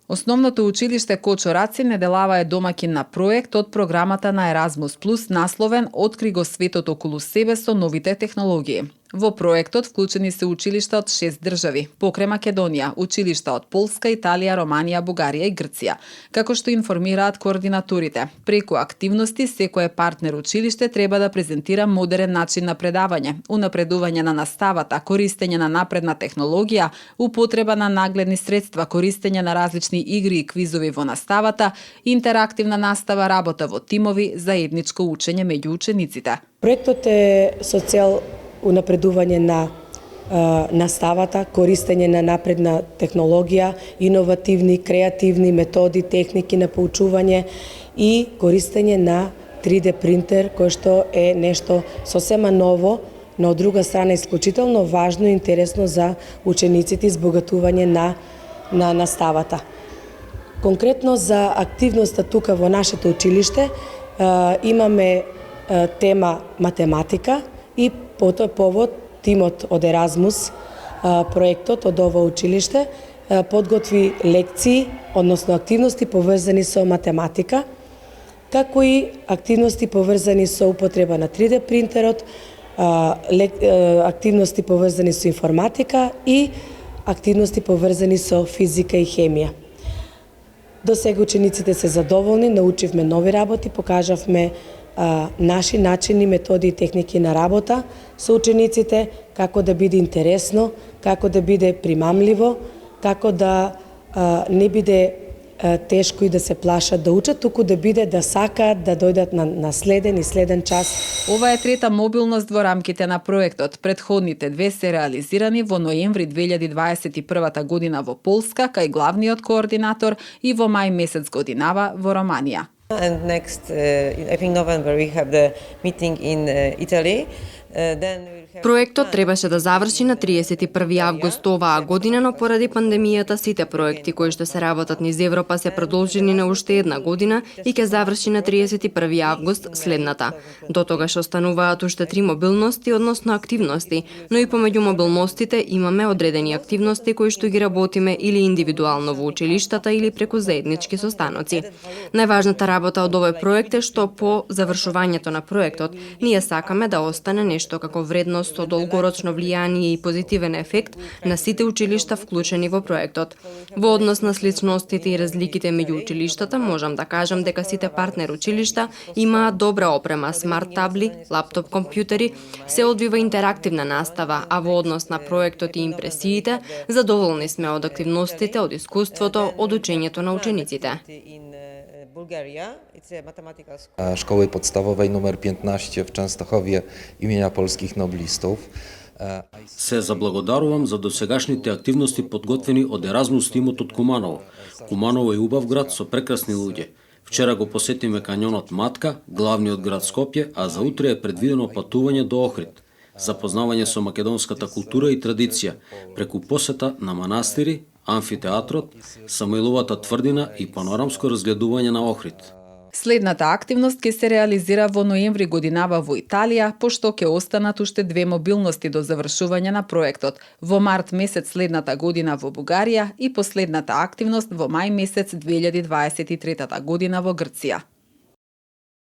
Основното училиште Кочо Рацин неделава е домаќин на проект од програмата на Еразмус Плюс насловен Откри го светот околу себе со новите технологии. Во проектот вклучени се училишта од 6 држави, покрај Македонија, училишта од Полска, Италија, Романија, Бугарија и Грција. Како што информираат координаторите, преку активности секое партнер училиште треба да презентира модерен начин на предавање, унапредување на наставата, користење на напредна технологија, употреба на нагледни средства, користење на различни игри и квизови во наставата, интерактивна настава, работа во тимови, заедничко учење меѓу учениците. Проектот е со цел унапредување на наставата, користење на напредна технологија, иновативни, креативни методи, техники на поучување и користење на 3D принтер, кој што е нешто сосема ново, но од друга страна исклучително важно и интересно за учениците, избогатување на наставата. Конкретно за активноста тука во нашето училиште имаме тема математика и по тој повод тимот од Еразмус, проектот од ова училиште, подготви лекции, односно активности поврзани со математика, како и активности поврзани со употреба на 3D принтерот, активности поврзани со информатика и активности поврзани со физика и хемија. До сега учениците се задоволни, научивме нови работи, покажавме наши начини, методи и техники на работа со учениците, како да биде интересно, како да биде примамливо, како да не биде тешко и да се плашат да учат, туку да биде да сакаат да дојдат на следен и следен час. Ова е трета мобилност во рамките на проектот. Предходните две се реализирани во ноември 2021 година во Полска, кај главниот координатор, и во мај месец годинава во Романија. And next, I think November, we have the meeting in Italy. Проектот требаше да заврши на 31 август оваа година, но поради пандемијата сите проекти кои што се работат низ Европа се продолжени на уште една година и ќе заврши на 31 август следната. До тогаш остануваат уште 3 мобилности, односно активности, но и помеѓу мобилностите имаме одредени активности кои што ги работиме или индивидуално во училиштата или преку заеднички состаноци. Најважната работа од овој проект е што по завршувањето на проектот ние сакаме да остане нешто како вредност со долгорочно влијание и позитивен ефект на сите училишта вклучени во проектот. Во однос на сличностите и разликите меѓу училиштата, можам да кажам дека сите партнер училишта имаат добра опрема, смарт табли, лаптоп компјутери, се одвива интерактивна настава, а во однос на проектот и импресиите, задоволни сме од активностите, од искуството, од учењето на учениците. Szkoły podstawowej nr 15 w Częstochowie imienia polskich noblistów. Се заблагодарувам за досегашните активности подготвени од Еразмус тимот од Куманово. Куманово е убав град со прекрасни луѓе. Вчера го посетиме кањонот Матка, главниот град Скопје, а за утре е предвидено патување до Охрид. Запознавање со македонската култура и традиција, преку посета на манастири, амфитеатрот, Самуиловата тврдина и панорамско разгледување на Охрид. Следната активност ќе се реализира во ноември годинава во Италија, пошто ќе останат уште 2 мобилности до завршување на проектот. Во март месец следната година во Бугарија и последната активност во мај месец 2023 година во Грција.